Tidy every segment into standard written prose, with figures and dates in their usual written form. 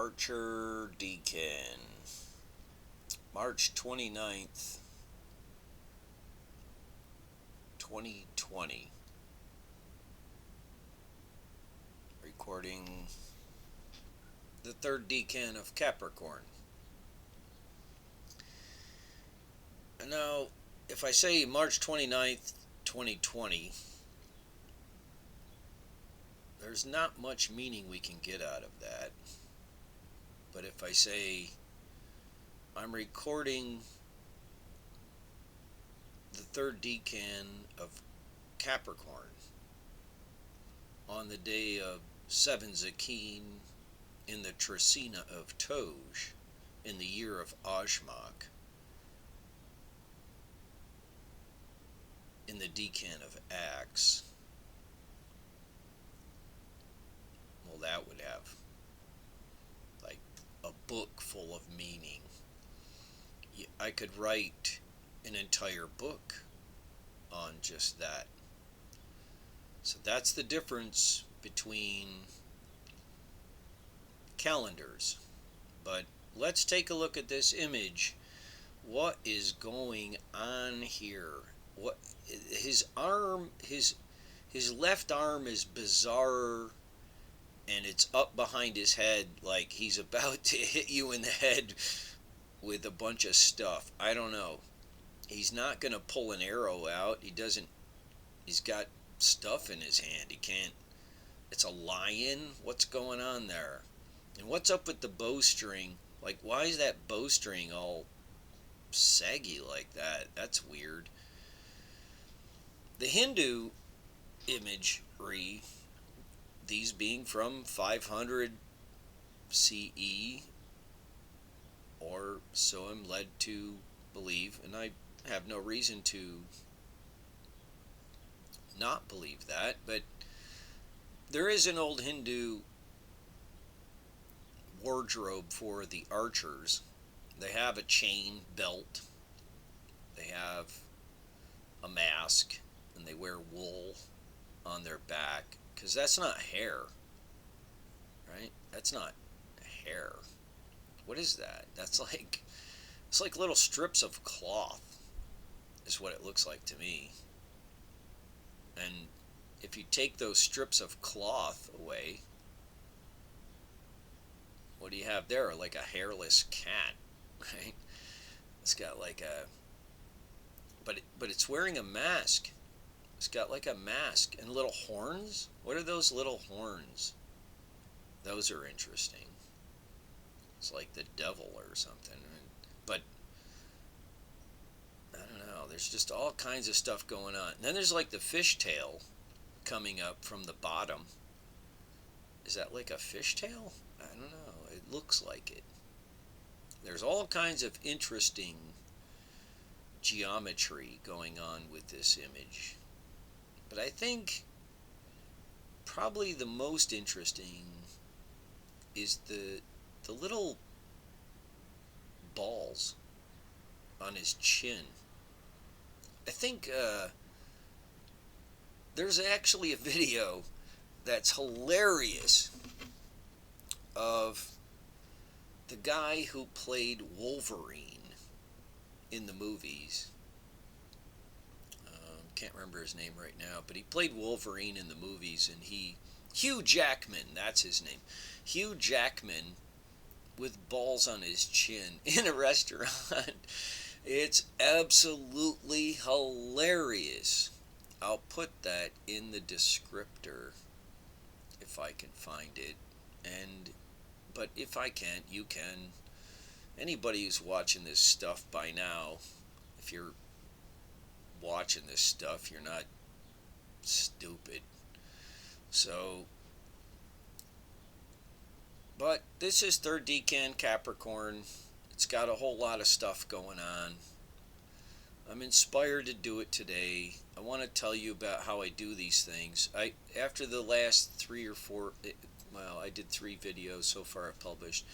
Archer Decan, March 29th, 2020. Recording the third decan of Capricorn. And now, if I say March 29th, 2020, there's not much meaning we can get out of that. But if I say I'm recording the third decan of Capricorn on the day of 7 Zakin in the Trecina of Toj in the year of Ajmak in the decan of Axe, well, that would have like a book full of meaning. I could write an entire book on just that. So that's the difference between calendars. But let's take a look at this image. What is going on here? What his arm, his left arm is bizarre, and it's up behind his head like he's about to hit you in the head with a bunch of stuff. I don't know. He's not going to pull an arrow out. He's got stuff in his hand. He can't. It's a lion. What's going on there? And what's up with the bowstring? Like, why is that bowstring all saggy like that? That's weird. The Hindu imagery, these being from 500 CE, or so I'm led to believe, and I have no reason to not believe that, but there is an old Hindu wardrobe for the archers. They have a chain belt, they have a mask, and they wear wool on their back, because that's not hair, right? That's not hair. What is that? It's like little strips of cloth is what it looks like to me. And if you take those strips of cloth away, what do you have there? Like a hairless cat, right? It's got like a, but it's wearing a mask. It's got like a mask and little horns. What are those little horns? Those are interesting. It's like the devil or something. But I don't know. There's just all kinds of stuff going on. And then there's like the fishtail coming up from the bottom. Is that like a fishtail? I don't know. It looks like it. There's all kinds of interesting geometry going on with this image. But I think probably the most interesting is the little balls on his chin. I think there's actually a video that's hilarious of the guy who played Wolverine in the movies. Can't remember his name right now, but he played Wolverine in the movies, and Hugh Jackman, that's his name. Hugh Jackman with balls on his chin in a restaurant. It's absolutely hilarious. I'll put that in the descriptor if I can find it. But if I can't, you can. Anybody who's watching this stuff by now, if you're watching this stuff, you're not stupid. So, but this is third decan Capricorn. It's got a whole lot of stuff going on. I'm inspired to do it today. I want to tell you about how I do these things. After the last 3 or 4, I did 3 videos so far I've published.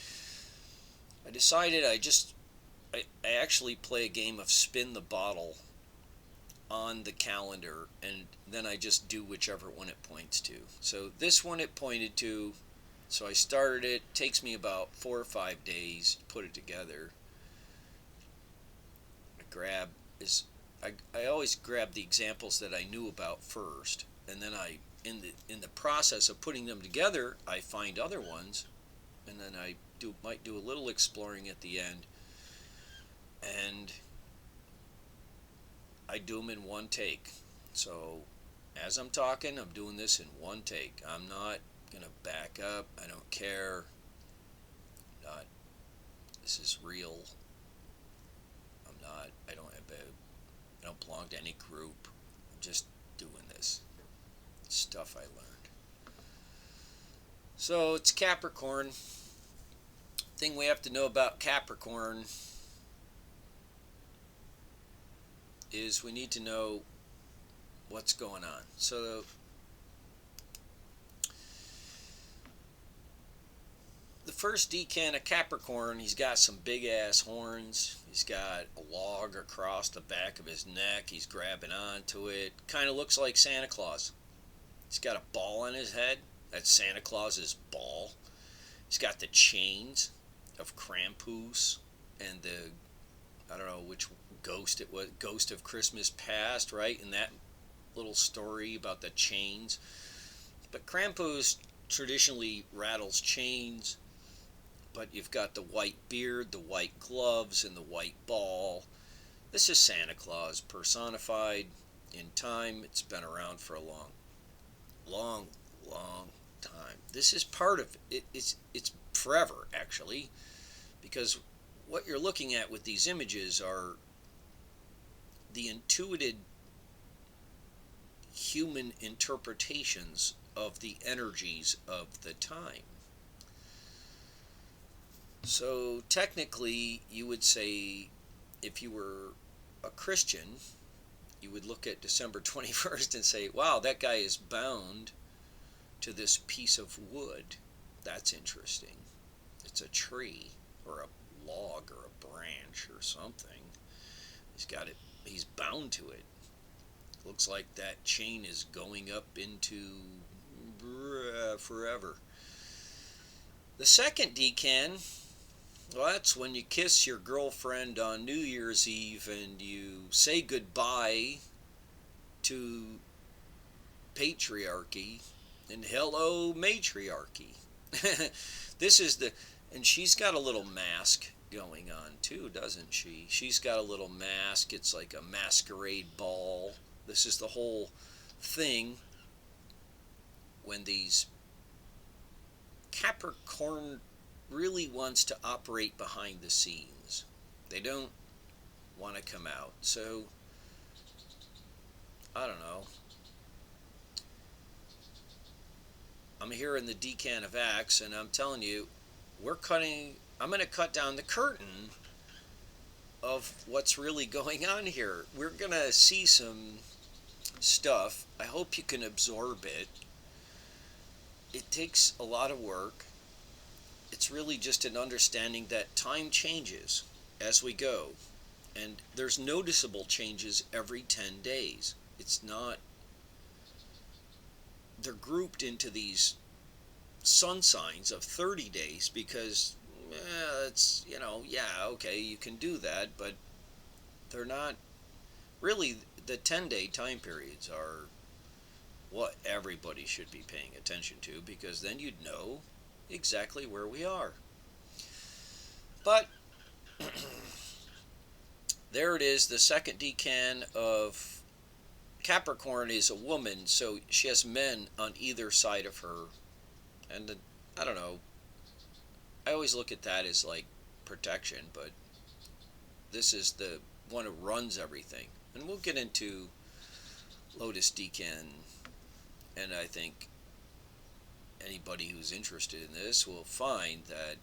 I decided I actually play a game of spin the bottle on the calendar, and then I just do whichever one it points to. So this one it pointed to So I started it. Takes me about 4 or 5 days to put it together. I grab is I always grab the examples that I knew about first, and then I in the process of putting them together, I find other ones, and then I might do a little exploring at the end, and I do them in one take. So as I'm talking, I'm doing this in one take. I'm not gonna back up. I don't care. Not. This is real. I'm not. I don't have I don't belong to any group. I'm just doing this stuff I learned. So it's Capricorn. Thing we have to know about Capricorn is we need to know what's going on. So the first decan of Capricorn, he's got some big ass horns. He's got a log across the back of his neck. He's grabbing onto it. Kind of looks like Santa Claus. He's got a ball on his head. That's Santa Claus's ball. He's got the chains of Krampus and the, I don't know which ghost it was, Ghost of Christmas Past, right? In that little story about the chains. But Krampus traditionally rattles chains. But you've got the white beard, the white gloves, and the white ball. This is Santa Claus personified in time. It's been around for a long time. This is part of it. It's forever, actually, because what you're looking at with these images are the intuited human interpretations of the energies of the time. So technically, you would say, if you were a Christian, you would look at December 21st and say, wow, that guy is bound to this piece of wood. That's interesting. It's a tree or a log or a branch or something. He's got it. He's bound to it. Looks like that chain is going up into forever. The second decan, well, that's when you kiss your girlfriend on New Year's Eve and you say goodbye to patriarchy and hello matriarchy. This is and she's got a little mask going on too, doesn't she? She's got a little mask. It's like a masquerade ball. This is the whole thing when these Capricorn really wants to operate behind the scenes. They don't want to come out. So, I don't know. I'm here in the decan of Axe, and I'm telling you, I'm going to cut down the curtain of what's really going on here. We're going to see some stuff. I hope you can absorb it. It takes a lot of work. It's really just an understanding that time changes as we go, and there's noticeable changes every 10 days. It's not, they're grouped into these sun signs of 30 days because it's, okay, you can do that, but they're not really. The 10-day time periods are what everybody should be paying attention to, because then you'd know exactly where we are. But there it is. The second decan of Capricorn is a woman, so she has men on either side of her. And I don't know, I always look at that as like protection, but this is the one who runs everything. And we'll get into Lotus decan, and I think anybody who's interested in this will find that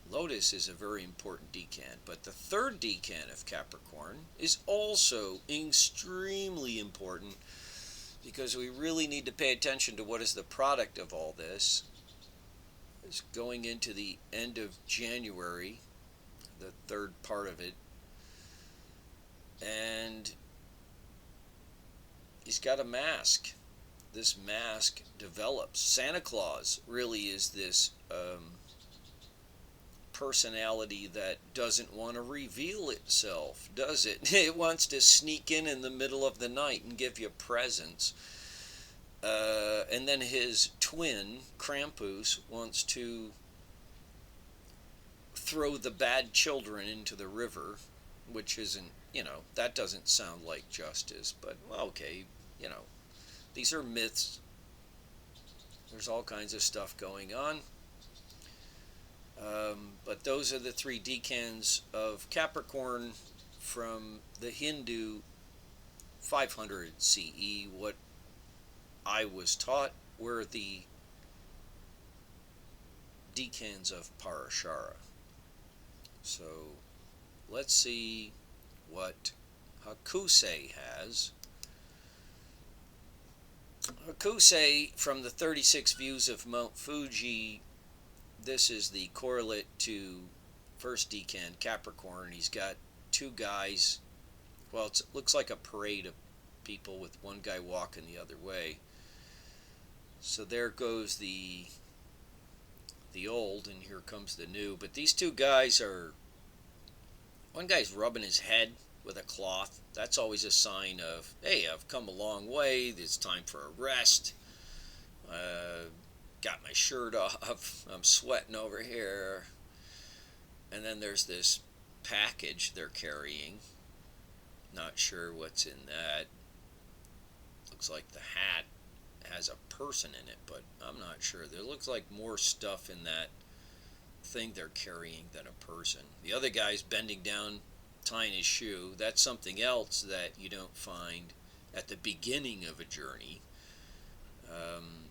Lotus is a very important decan. But the third decan of Capricorn is also extremely important, because we really need to pay attention to what is the product of all this. It's going into the end of January, the third part of it, and he's got a mask. mask develops. Santa Claus really is this personality that doesn't want to reveal itself, does it? It wants to sneak in the middle of the night and give you presents. And then his twin, Krampus, wants to throw the bad children into the river, which isn't, that doesn't sound like justice, but okay, these are myths. There's all kinds of stuff going on. But those are the three decans of Capricorn from the Hindu 500 CE. What I was taught were the decans of Parashara. So let's see what Hakusei has. Hakusei, from the 36 views of Mount Fuji, this is the correlate to first decan Capricorn. He's got two guys. Well, it looks like a parade of people with one guy walking the other way. So there goes the old, and here comes the new. But these two guys are, one guy's rubbing his head with a cloth. That's always a sign of, hey, I've come a long way. It's time for a rest. Got my shirt off. I'm sweating over here. And then there's this package they're carrying. Not sure what's in that. Looks like the hat has a person in it, but I'm not sure. There looks like more stuff in that thing they're carrying than a person. The other guy's bending down, tying his shoe. That's something else that you don't find at the beginning of a journey.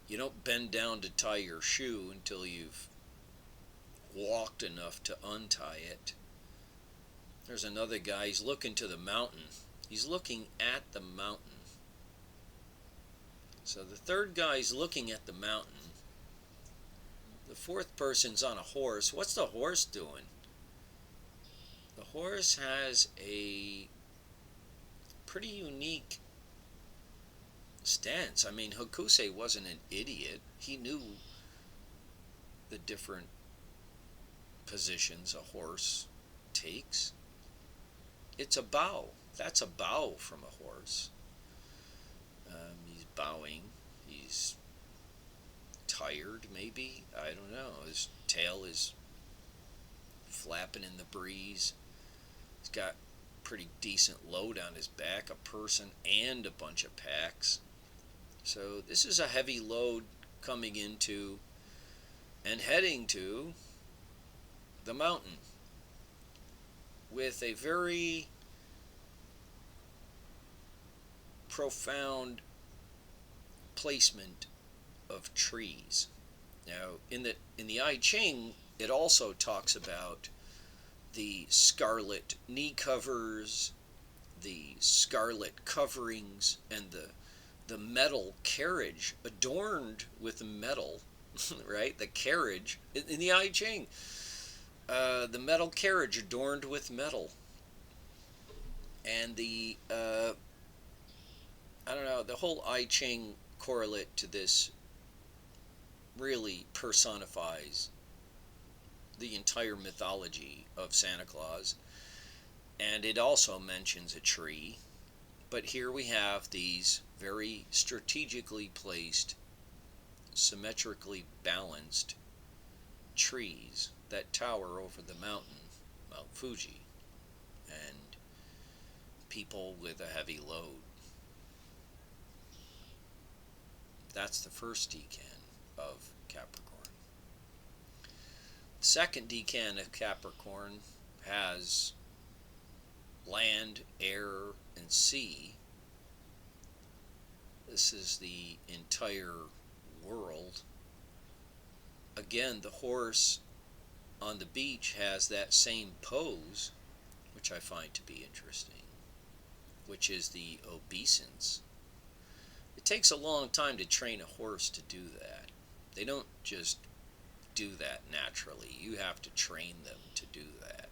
You don't bend down to tie your shoe until you've walked enough to untie it. There's another guy. He's looking to the mountain. He's looking at the mountain. So the third guy's looking at the mountain. The fourth person's on a horse. What's the horse doing? The horse has a pretty unique stance. I mean, Hakusei wasn't an idiot. He knew the different positions a horse takes. It's a bow. That's a bow from a horse. He's bowing. He's tired, maybe. I don't know. His tail is flapping in the breeze. He's got pretty decent load on his back, a person and a bunch of packs. So this is a heavy load coming into and heading to the mountain with a very profound placement of trees. Now, in the I Ching, it also talks about the scarlet knee covers, the scarlet coverings, and the metal carriage adorned with metal, right? The carriage in the I Ching, the metal carriage adorned with metal, and the I don't know, the whole I Ching correlate to this really personifies the entire mythology of Santa Claus, and it also mentions a tree. But here we have these very strategically placed, symmetrically balanced trees that tower over the mountain, Mount Fuji, and people with a heavy load. That's the first decan of Capricorn. The second decan of Capricorn has land, air, and sea. This is the entire world. Again, the horse on the beach has that same pose, which I find to be interesting, which is the obeisance. It takes a long time to train a horse to do that. They don't just do that naturally. You have to train them to do that.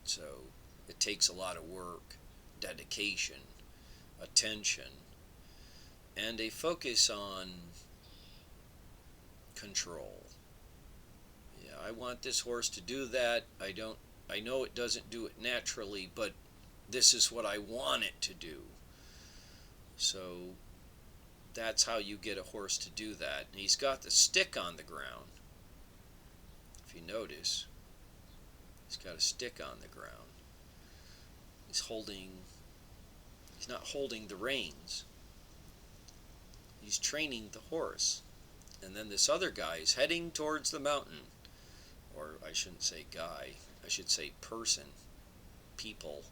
So it takes a lot of work, dedication, attention, and a focus on control. Yeah, I want this horse to do that. I know it doesn't do it naturally, but this is what I want it to do. So that's how you get a horse to do that. And he's got the stick on the ground. If you notice, he's got a stick on the ground. He's not holding the reins. He's training the horse. And then this other guy is heading towards the mountain. Or I shouldn't say guy, I should say person, people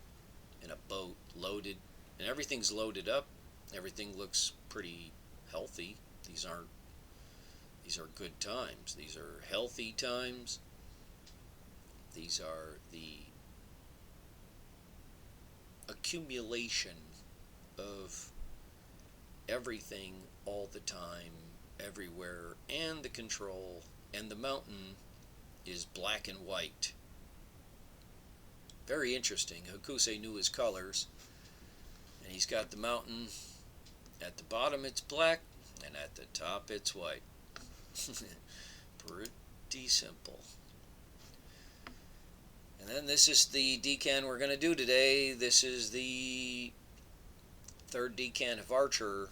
in a boat loaded, and everything's loaded up. Everything looks pretty healthy. These are good times. These are healthy times. These are the accumulation of everything all the time, everywhere, and the control. And the mountain is black and white. Very interesting. Hokuse knew his colors. And he's got the mountain. At the bottom it's black, and at the top it's white. Pretty simple. And then this is the decan we're going to do today. This is the third decan of Archer.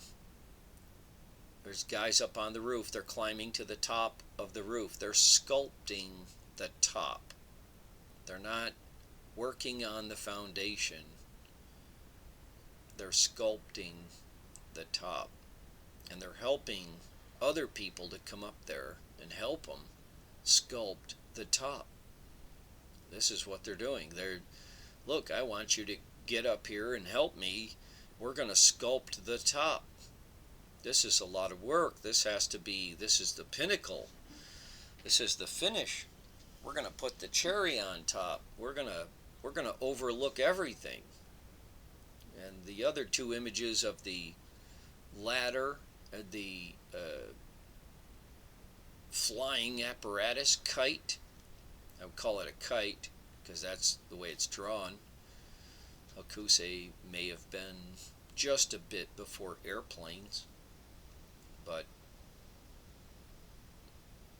There's guys up on the roof. They're climbing to the top of the roof. They're sculpting the top. They're not working on the foundation. They're sculpting the top. And they're helping other people to come up there and help them sculpt the top. This is what they're doing. Look, I want you to get up here and help me. We're going to sculpt the top. This is a lot of work. This is the pinnacle. This is the finish. We're going to put the cherry on top. We're going to overlook everything. And the other two images of the ladder, the flying apparatus, kite. I would call it a kite because that's the way it's drawn. Hokuse may have been just a bit before airplanes, but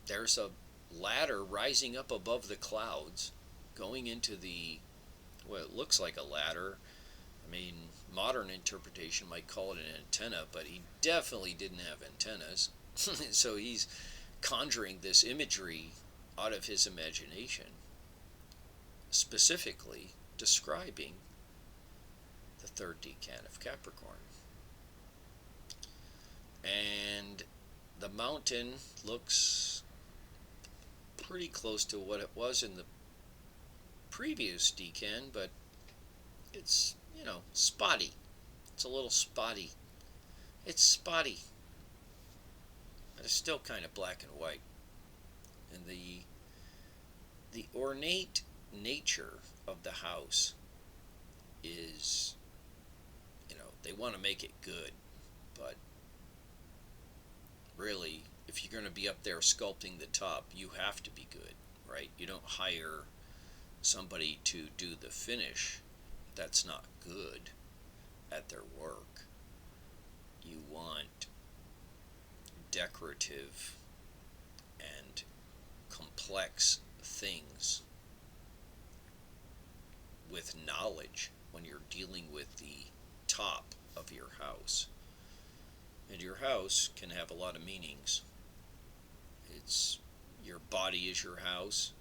there's a ladder rising up above the clouds, going into it looks like a ladder. I mean, modern interpretation might call it an antenna, but he definitely didn't have antennas. So he's conjuring this imagery out of his imagination, specifically describing the third decan of Capricorn. And the mountain looks pretty close to what it was in the previous decan, but it's, spotty. It's a little spotty. It's spotty. But it's still kind of black and white. And the ornate nature of the house is, they want to make it good, but really, if you're going to be up there sculpting the top, you have to be good, right? You don't hire somebody to do the finish that's not good at their work. You want decorative and complex things with knowledge when you're dealing with the top of your house. And your house can have a lot of meanings. It's your body is your house,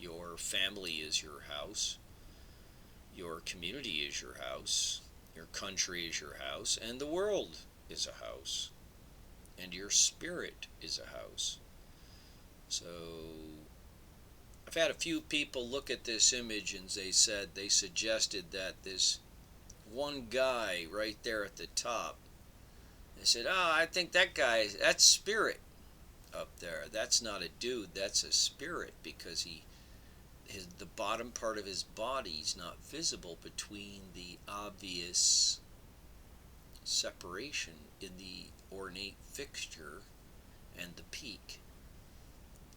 your family is your house, your community is your house, your country is your house, and the world is a house, and your spirit is a house. So I've had a few people look at this image and they suggested that this one guy right there at the top, they said, I think that's spirit up there. That's not a dude, that's a spirit, because the bottom part of his body is not visible between the obvious separation in the ornate fixture and the peak.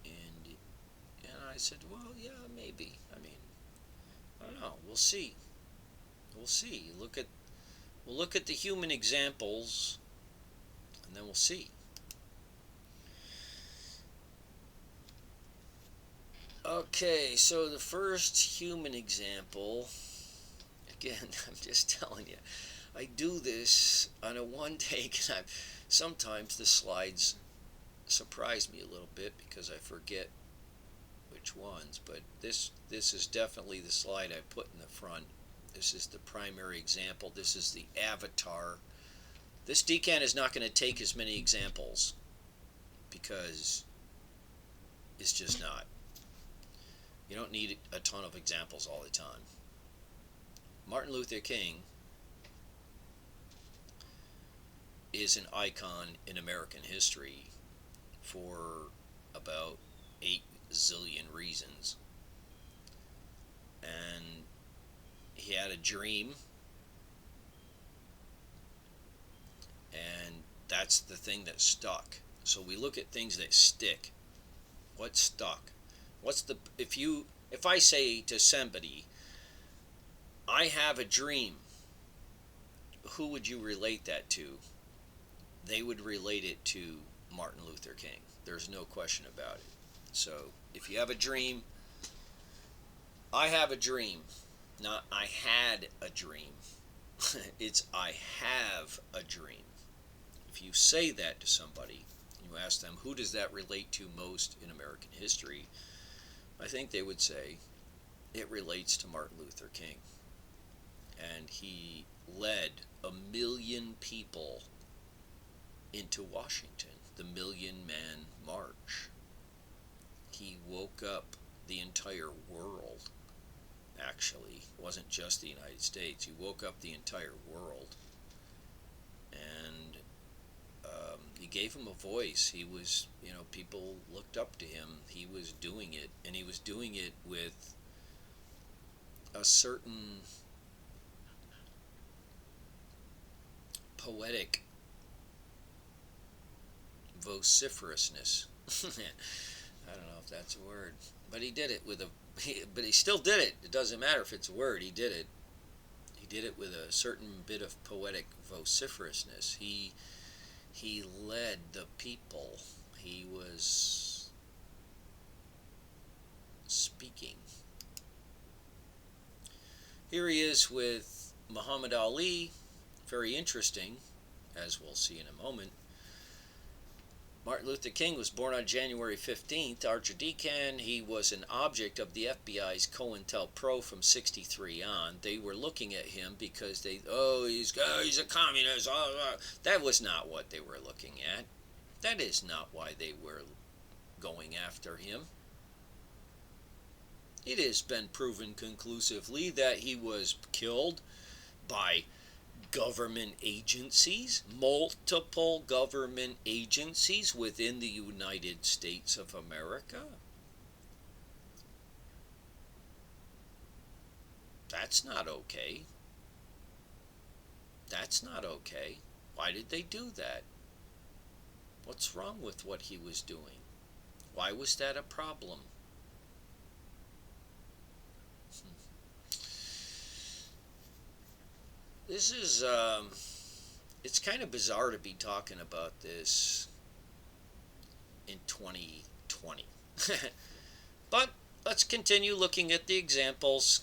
And I said, well, yeah, maybe. I mean, I don't know. We'll see. We'll see. We'll look at the human examples and then we'll see. Okay, so the first human example, again, I'm just telling you, I do this on a one take, and sometimes the slides surprise me a little bit because I forget which ones, but this is definitely the slide I put in the front. This is the primary example. This is the avatar. This Decan is not going to take as many examples because it's just not. You don't need a ton of examples all the time. Martin Luther King is an icon in American history for about 8 zillion reasons. And he had a dream, and that's the thing that stuck. So we look at things that stick. What stuck? If I say to somebody, I have a dream, who would you relate that to? They would relate it to Martin Luther King. There's no question about it. So if you have a dream, I have a dream, not I had a dream. It's I have a dream. If you say that to somebody, you ask them, who does that relate to most in American history? I think they would say it relates to Martin Luther King. And he led 1 million people into Washington, the Million Man March. He woke up the entire world, actually. It wasn't just the United States. He woke up the entire world. And he gave him a voice. He was, people looked up to him. He was doing it, and he was doing it with a certain poetic vociferousness. I don't know if that's a word, but he did it but he still did it. It doesn't matter if it's a word. He did it. He did it with a certain bit of poetic vociferousness. He led the people. He was speaking. Here he is with Muhammad Ali. Very interesting, as we'll see in a moment. Martin Luther King was born on January 15th. Archer Decan, he was an object of the FBI's COINTELPRO from 63 on. They were looking at him because he's a communist. That was not what they were looking at. That is not why they were going after him. It has been proven conclusively that he was killed by government agencies, multiple government agencies within the United States of America. That's not okay. That's not okay. Why did they do that? What's wrong with what he was doing? Why was that a problem? This is, it's kind of bizarre to be talking about this in 2020. But let's continue looking at the examples.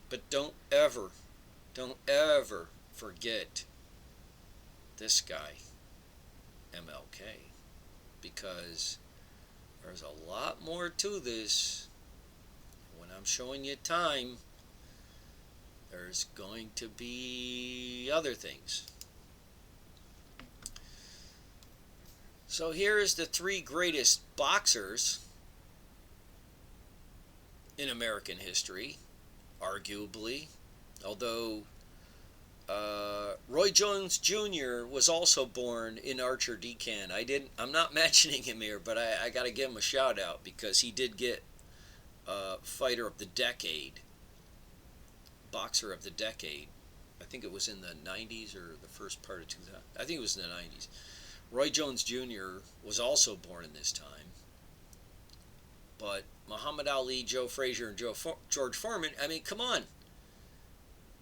But don't ever forget this guy, MLK. Because there's a lot more to this. When I'm showing you time, there's going to be other things. So here's the 3 greatest boxers in American history, arguably. Although Roy Jones Jr. was also born in Archer Decan. I'm not mentioning him here, but I got to give him a shout out because he did get Fighter of the Decade. Boxer of the Decade. I think it was in the 90s or the first part of 2000. I think it was in the 90s. Roy Jones Jr. was also born in this time. But Muhammad Ali, Joe Frazier, and George Foreman, I mean, come on.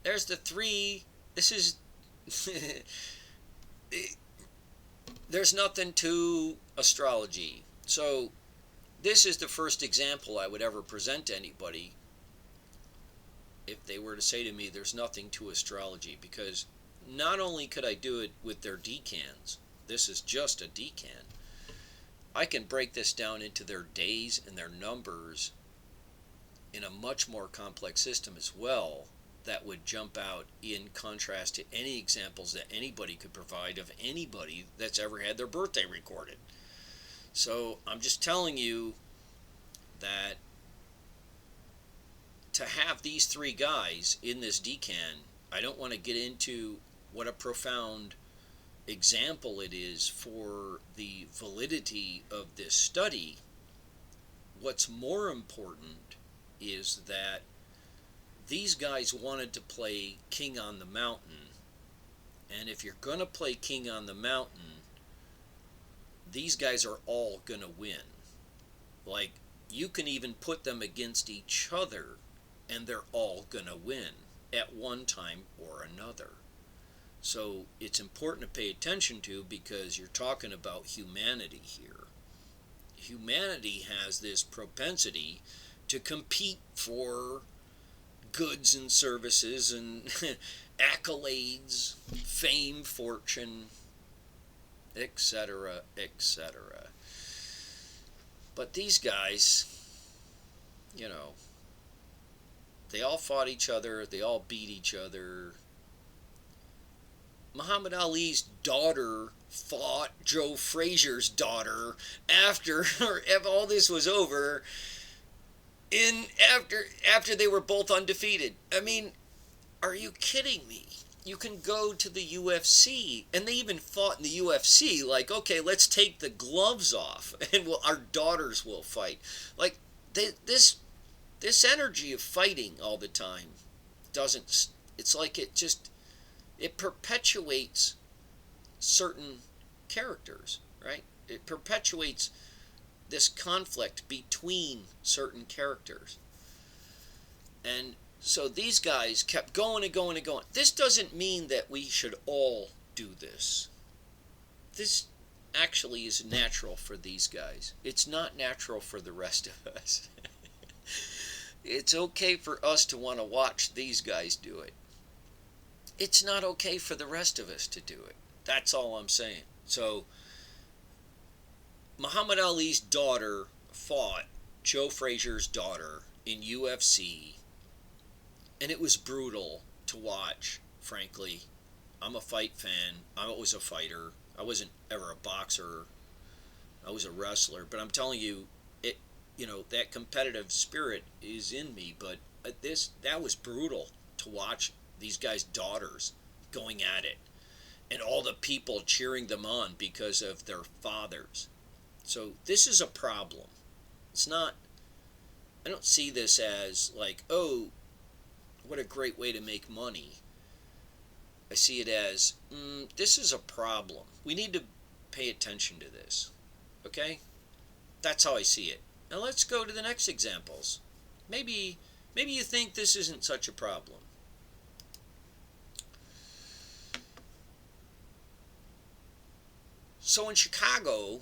There's the 3. This is... There's nothing to astrology. So this is the first example I would ever present to anybody if they were to say to me there's nothing to astrology, because not only could I do it with their decans, this is just a decan, I can break this down into their days and their numbers in a much more complex system as well, that would jump out in contrast to any examples that anybody could provide of anybody that's ever had their birthday recorded. So I'm just telling you that to have these three guys in this decan, I don't want to get into what a profound example it is for the validity of this study. What's more important is that these guys wanted to play King on the Mountain, and if you're going to play King on the Mountain, these guys are all going to win. Like, you can even put them against each other, and they're all going to win at one time or another. So it's important to pay attention to, because you're talking about humanity here. Humanity has this propensity to compete for goods and services and accolades, fame, fortune, etc., etc. But these guys, you know, they all fought each other, they all beat each other. Muhammad Ali's daughter fought Joe Frazier's daughter after all this was over, after they were both undefeated. I mean, are you kidding me? You can go to the UFC, and they even fought in the UFC, like, okay, let's take the gloves off, and our daughters will fight. Like, this energy of fighting all the time doesn't, it's like it perpetuates certain characters, right? It perpetuates this conflict between certain characters. And so these guys kept going and going and going. This doesn't mean that we should all do this. This actually is natural for these guys. It's not natural for the rest of us. It's okay for us to want to watch these guys do it. It's not okay for the rest of us to do it. That's all I'm saying. So, Muhammad Ali's daughter fought Joe Frazier's daughter in UFC, and it was brutal to watch, frankly. I'm a fight fan. I was a fighter. I wasn't ever a boxer. I was a wrestler. But I'm telling you, that competitive spirit is in me. But that was brutal to watch these guys' daughters going at it, and all the people cheering them on because of their fathers. So this is a problem. It's not, I don't see this as like, oh, what a great way to make money. I see it as, this is a problem. We need to pay attention to this. Okay? That's how I see it. Now let's go to the next examples. Maybe you think this isn't such a problem. So in Chicago,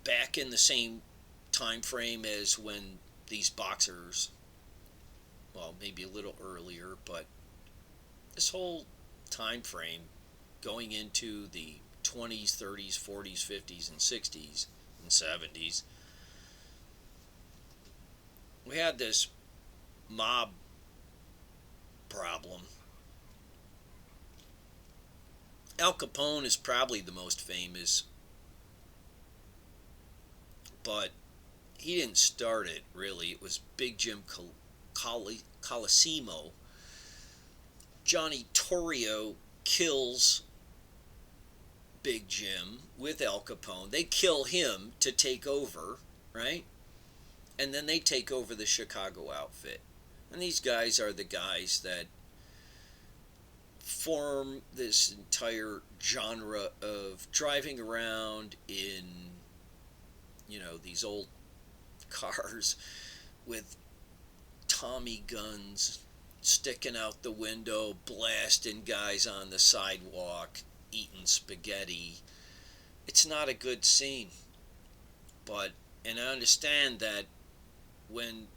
back in the same time frame as when these boxers, well, maybe a little earlier, but this whole time frame going into the 20s, 30s, 40s, 50s, and 60s, and 70s, we had this mob problem. Al Capone is probably the most famous, but he didn't start it, really. It was Big Jim Colosimo. Johnny Torrio kills Big Jim with Al Capone. They kill him to take over, right? And then they take over the Chicago outfit. And these guys are the guys that form this entire genre of driving around in, these old cars with Tommy guns sticking out the window, blasting guys on the sidewalk, eating spaghetti. it's not a good scene. But, and I understand that when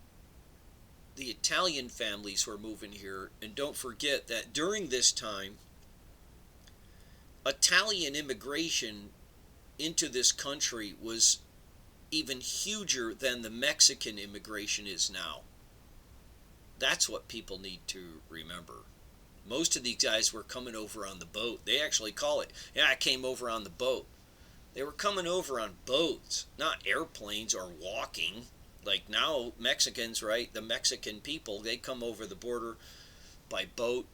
the Italian families were moving here, and don't forget that during this time, Italian immigration into this country was even huger than the Mexican immigration is now. That's what people need to remember. Most of these guys were coming over on the boat. They actually call it, yeah, I came over on the boat. They were coming over on boats, not airplanes or walking. Like now, Mexicans, right? The Mexican people, they come over the border by boat,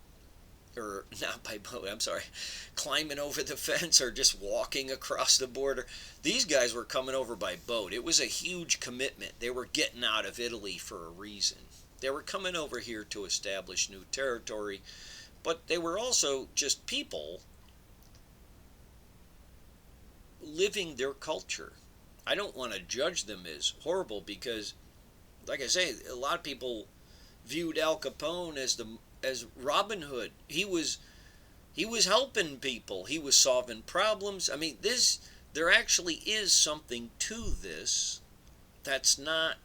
or not by boat, I'm sorry, climbing over the fence or just walking across the border. These guys were coming over by boat. It was a huge commitment. They were getting out of Italy for a reason. They were coming over here to establish new territory, but they were also just people living their culture. I don't want to judge them as horrible because, like I say, a lot of people viewed Al Capone as Robin Hood. He was helping people. He was solving problems. I mean, there actually is something to this that's not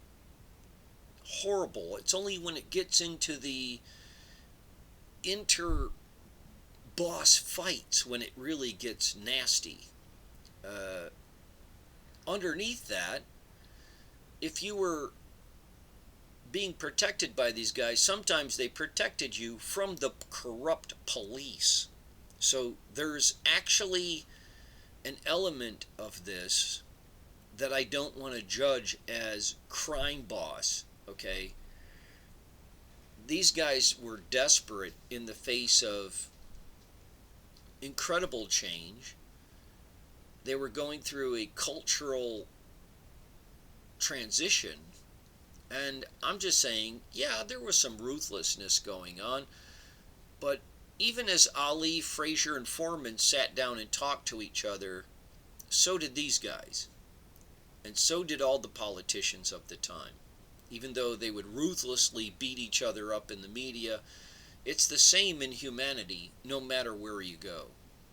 horrible. It's only when it gets into the inter-boss fights when it really gets nasty. Underneath that, if you were being protected by these guys, sometimes they protected you from the corrupt police. So there's actually an element of this that I don't want to judge as crime boss, okay? These guys were desperate in the face of incredible change. They were going through a cultural transition. And I'm just saying, yeah, there was some ruthlessness going on. But even as Ali, Frazier, and Foreman sat down and talked to each other, so did these guys. And so did all the politicians of the time. Even though they would ruthlessly beat each other up in the media, it's the same in humanity, no matter where you go.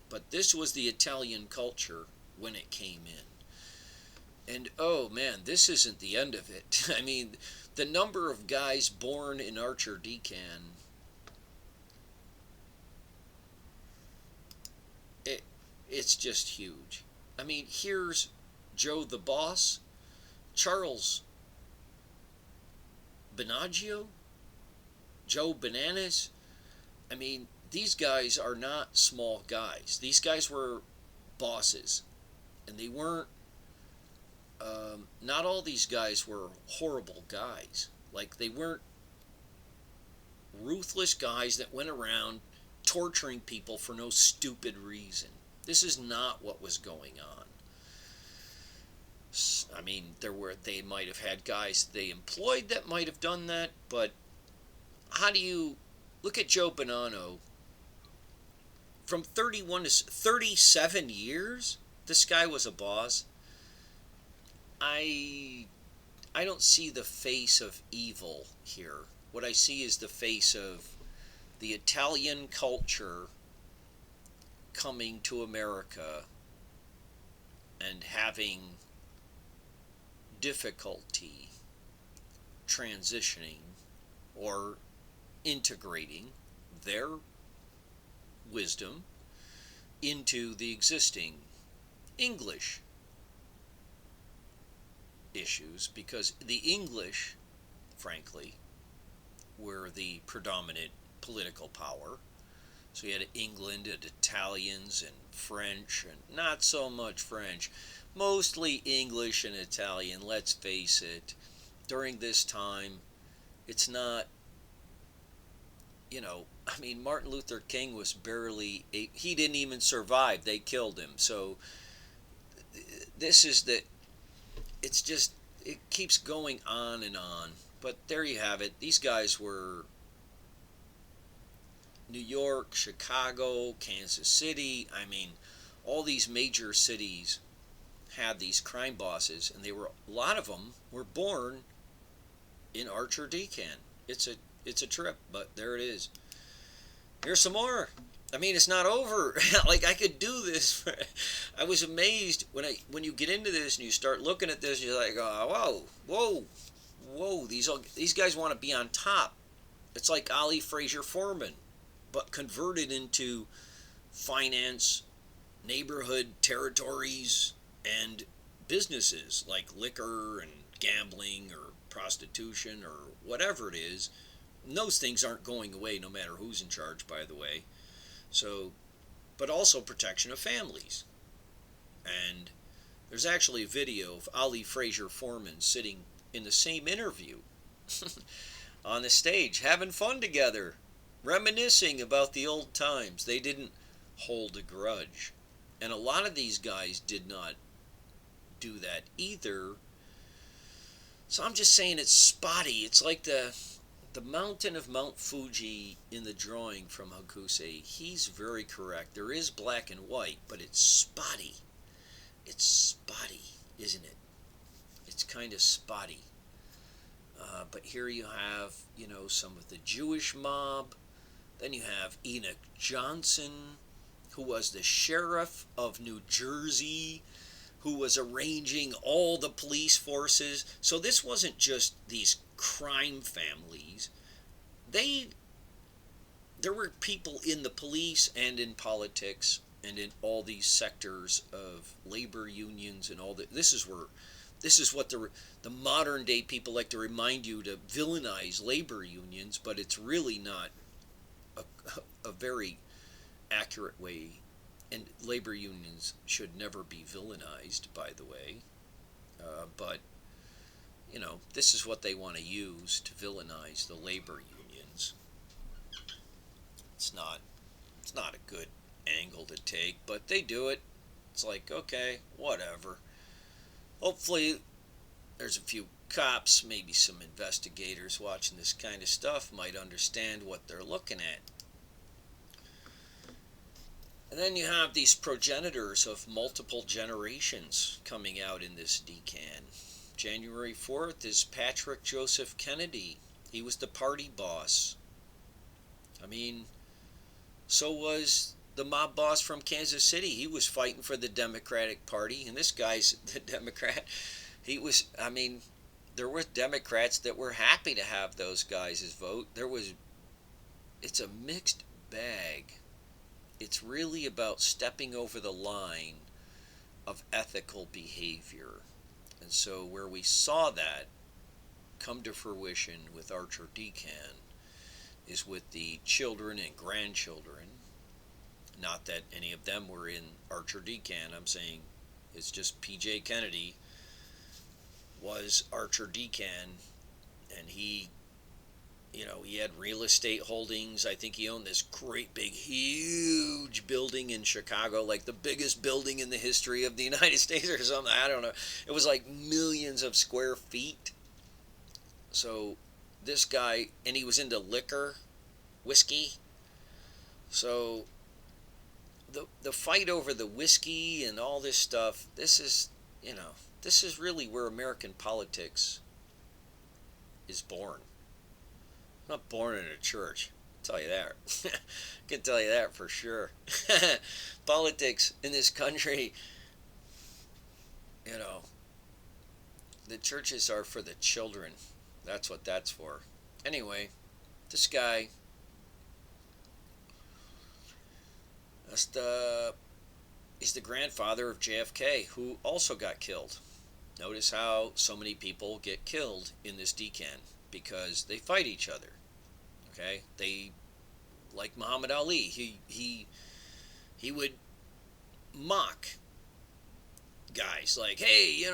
But this was the Italian culture when it came in. And oh man, this isn't the end of it. I mean, the number of guys born in Archer Decan, it's just huge. I mean, here's Joe the Boss, Charles Benaggio, Joe Bananas. I mean, these guys are not small guys. These guys were bosses. And they weren't, not all these guys were horrible guys. Like, they weren't ruthless guys that went around torturing people for no stupid reason. This is not what was going on. I mean, they might have had guys they employed that might have done that, but how do you look at Joe Bonanno? From 31 to 37 years, this guy was a boss. I don't see the face of evil here. What I see is the face of the Italian culture coming to America and having difficulty transitioning or integrating their wisdom into the existing English issues, because the English, frankly, were the predominant political power. So you had England and Italians and French, and not so much French, mostly English and Italian. Let's face it, during this time, it's not, I mean, Martin Luther King was barely, he didn't even survive. They killed him. So this is it's just, it keeps going on and on. But there you have it. These guys were New York, Chicago, Kansas City. I mean, all these major cities had these crime bosses, and a lot of them were born in Archer Decan. It's a trip, but there it is. Here's some more. I mean, it's not over. Like, I could do this. I was amazed when you get into this and you start looking at this. You're like, oh, whoa, whoa. These guys want to be on top. It's like Ali Frazier Foreman, but converted into finance, neighborhood territories, and businesses like liquor and gambling or prostitution or whatever it is. And those things aren't going away no matter who's in charge, by the way. So, but also protection of families. And there's actually a video of Ali Frazier Foreman sitting in the same interview on the stage, having fun together, reminiscing about the old times. They didn't hold a grudge. And a lot of these guys did not do that either. So I'm just saying it's spotty. It's like the mountain of Mount Fuji in the drawing from Hakuse. He's very correct. There is black and white, but it's spotty. It's spotty, isn't it? It's kind of spotty. But here you have, some of the Jewish mob. Then you have Enoch Johnson, who was the sheriff of New Jersey, who was arranging all the police forces. So this wasn't just these crime families. There were people in the police and in politics and in all these sectors of labor unions and all that. This is what the modern day people like to remind you to villainize labor unions, but it's really not a very accurate way. And labor unions should never be villainized, by the way. But this is what they want to use to villainize the labor unions. It's not a good angle to take, but they do it. It's like, okay, whatever. Hopefully there's a few cops, maybe some investigators watching this kind of stuff might understand what they're looking at. And then you have these progenitors of multiple generations coming out in this Decan. January 4th is Patrick Joseph Kennedy. He was the party boss. I mean, so was the mob boss from Kansas City. He was fighting for the Democratic Party, and this guy's the Democrat. There were Democrats that were happy to have those guys' vote. It's a mixed bag. It's really about stepping over the line of ethical behavior. And so where we saw that come to fruition with Archer Decan is with the children and grandchildren. Not that any of them were in Archer Decan. I'm saying it's just P.J. Kennedy was Archer Decan, and he had real estate holdings. I think he owned this great big huge building in Chicago, like the biggest building in the history of the United States or something. I don't know. It was like millions of square feet. So this guy, and he was into liquor, whiskey. So the fight over the whiskey and all this stuff, this is really where American politics is born. Not born in a church, I'll tell you that. I can tell you that for sure. Politics in this country, the churches are for the children. That's what that's for. Anyway, this guy, he's the grandfather of JFK, who also got killed. Notice how so many people get killed in this Decan because they fight each other. Okay, they, like Muhammad Ali, he would mock guys like, hey, you're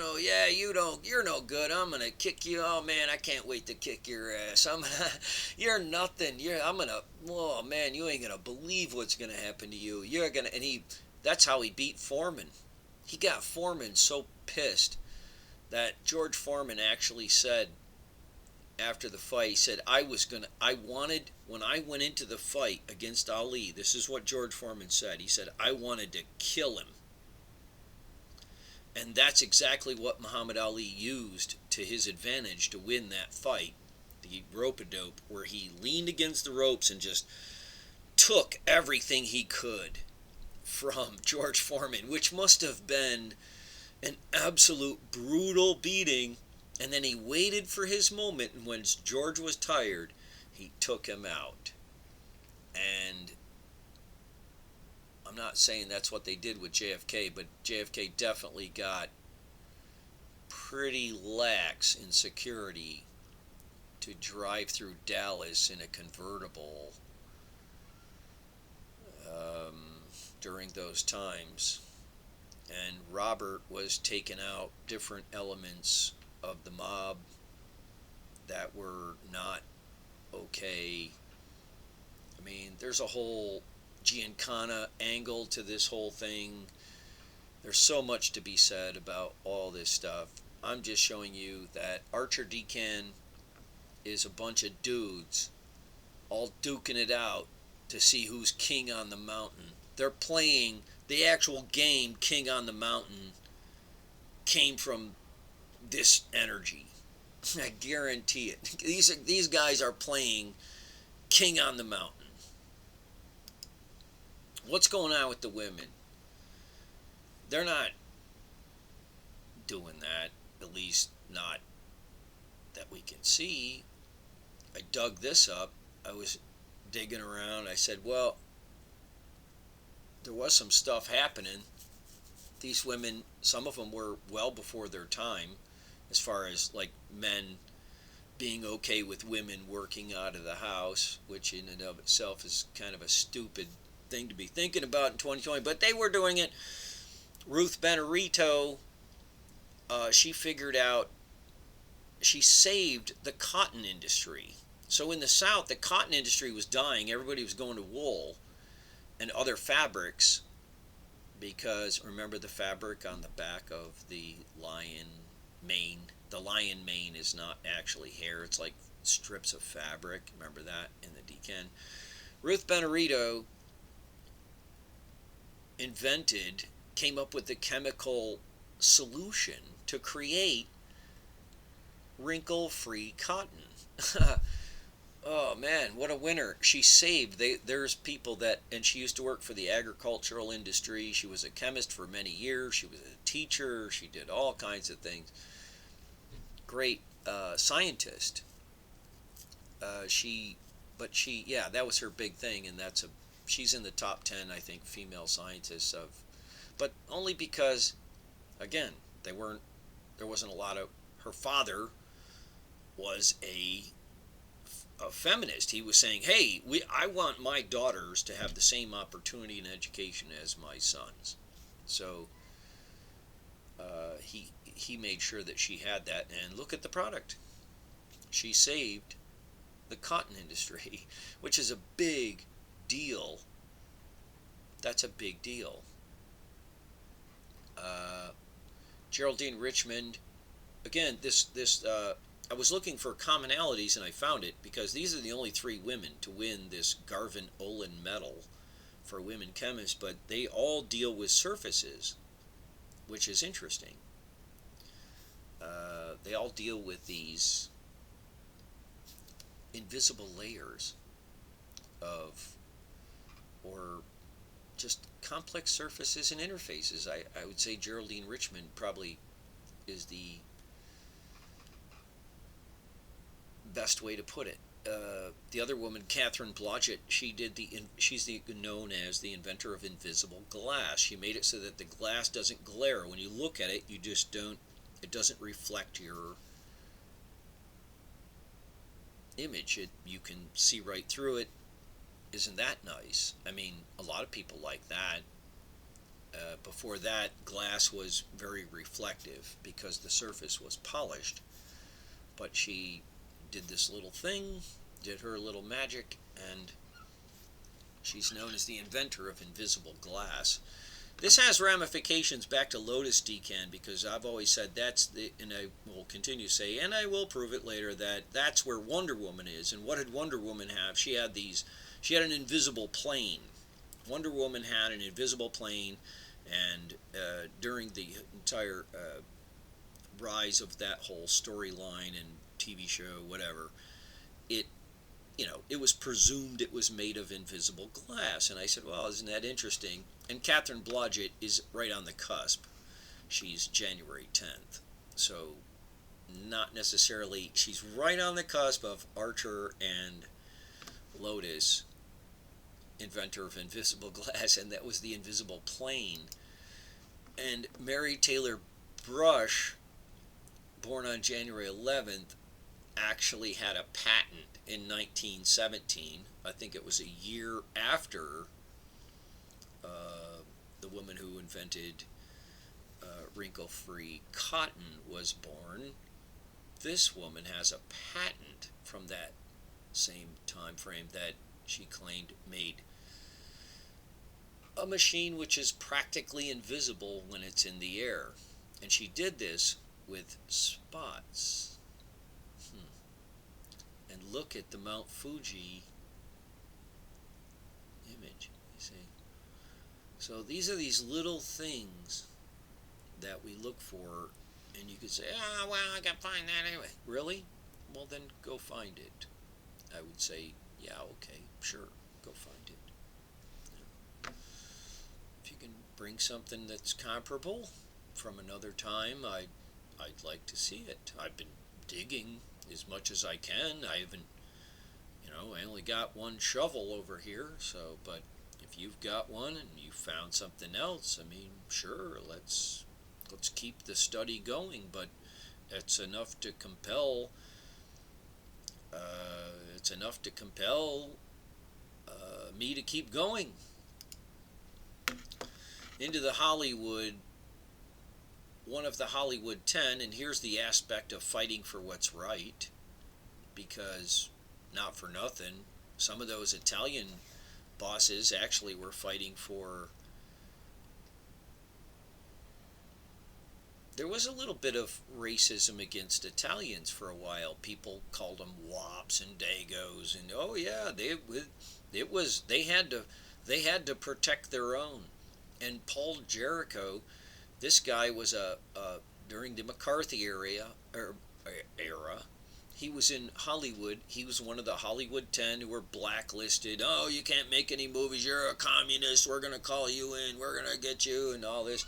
no good. I'm gonna kick you. Oh man, I can't wait to kick your ass. You're nothing. Oh man, you ain't gonna believe what's gonna happen to you. That's how he beat Foreman. He got Foreman so pissed that George Foreman actually said after the fight, he said, when I went into the fight against Ali, this is what George Foreman said. He said, I wanted to kill him. And that's exactly what Muhammad Ali used to his advantage to win that fight, the rope-a-dope, where he leaned against the ropes and just took everything he could from George Foreman, which must have been an absolute brutal beating. And then he waited for his moment, and when George was tired, he took him out. And I'm not saying that's what they did with JFK, but JFK definitely got pretty lax in security to drive through Dallas in a convertible during those times. And Robert was taking out different elements of the mob that were not okay. I mean, there's a whole Giancana angle to this whole thing. There's so much to be said about all this stuff. I'm just showing you that Archer Decan is a bunch of dudes all duking it out to see who's king on the mountain. They're playing the actual game. King on the Mountain came from this energy. I guarantee it. These guys are playing King on the Mountain. What's going on with the women? They're not doing that, at least not that we can see. I dug this up. I was digging around. I said, well, there was some stuff happening. These women, some of them were well before their time, as far as like men being okay with women working out of the house, which in and of itself is kind of a stupid thing to be thinking about in 2020, but they were doing it. Ruth Benarito, she figured out, she saved the cotton industry. So in the South, the cotton industry was dying. Everybody was going to wool and other fabrics, because remember the fabric on the back of the lion mane? The lion mane is not actually hair. It's like strips of fabric. Remember that in the Decan? Ruth Benarito came up with the chemical solution to create wrinkle-free cotton. Oh man, what a winner. She saved, there's people that, and she used to work for the agricultural industry. She was a chemist for many years. She was a teacher. She did all kinds of things. Great scientist. Yeah, that was her big thing, and she's in the top 10, I think, female scientists but only because, again, there wasn't a lot of, her father was a feminist. He was saying, hey, I want my daughters to have the same opportunity in education as my sons. So he made sure that she had that, and look at the product. She saved the cotton industry, which is a big deal. That's a big deal. Geraldine Richmond, again, I was looking for commonalities, and I found it, because these are the only 3 women to win this Garvin Olin Medal for women chemists, but they all deal with surfaces, which is interesting. They all deal with these invisible layers or just complex surfaces and interfaces. I would say Geraldine Richmond probably is the best way to put it. The other woman, Catherine Blodgett, she's known as the inventor of invisible glass. She made it so that the glass doesn't glare. When you look at it, it doesn't reflect your image. You can see right through it. Isn't that nice? I mean, a lot of people like that. Before that, glass was very reflective because the surface was polished. But she did this little thing, did her little magic, and she's known as the inventor of invisible glass. This has ramifications back to Lotus Decan, because I've always said and I will continue to say, and I will prove it later, that's where Wonder Woman is. And what did Wonder Woman have? She had an invisible plane. Wonder Woman had an invisible plane, and during the entire rise of that whole storyline and TV show, whatever, it it was presumed it was made of invisible glass. And I said, well, isn't that interesting? And Catherine Blodgett is right on the cusp. She's January 10th. So not necessarily, she's right on the cusp of Archer and Lotus, inventor of invisible glass, and that was the invisible plane. And Mary Taylor Brush, born on January 11th, actually had a patent in 1917. I think it was a year after the woman who invented wrinkle-free cotton was born. This woman has a patent from that same time frame that she claimed made a machine which is practically invisible when it's in the air. And she did this with spots. And look at the Mount Fuji image, you see. So these are these little things that we look for, and you could say, well, I can find that anyway. Really? Well, then go find it. I would say, yeah, okay, sure, go find it. Yeah. If you can bring something that's comparable from another time, I'd like to see it. I've been digging as much as I can. I haven't, I only got one shovel over here, but if you've got one and you found something else, sure, let's keep the study going, but it's enough to compel me to keep going. Into the Hollywood, one of the Hollywood 10, and here's the aspect of fighting for what's right, because not for nothing, some of those Italian bosses actually were fighting for. There was a little bit of racism against Italians for a while. People called them wops and dagos, and oh yeah, they had to protect their own. And Paul Jericho, this guy was during the McCarthy era. He was in Hollywood. He was one of the Hollywood 10 who were blacklisted. Oh, you can't make any movies. You're a communist. We're going to call you in. We're going to get you and all this.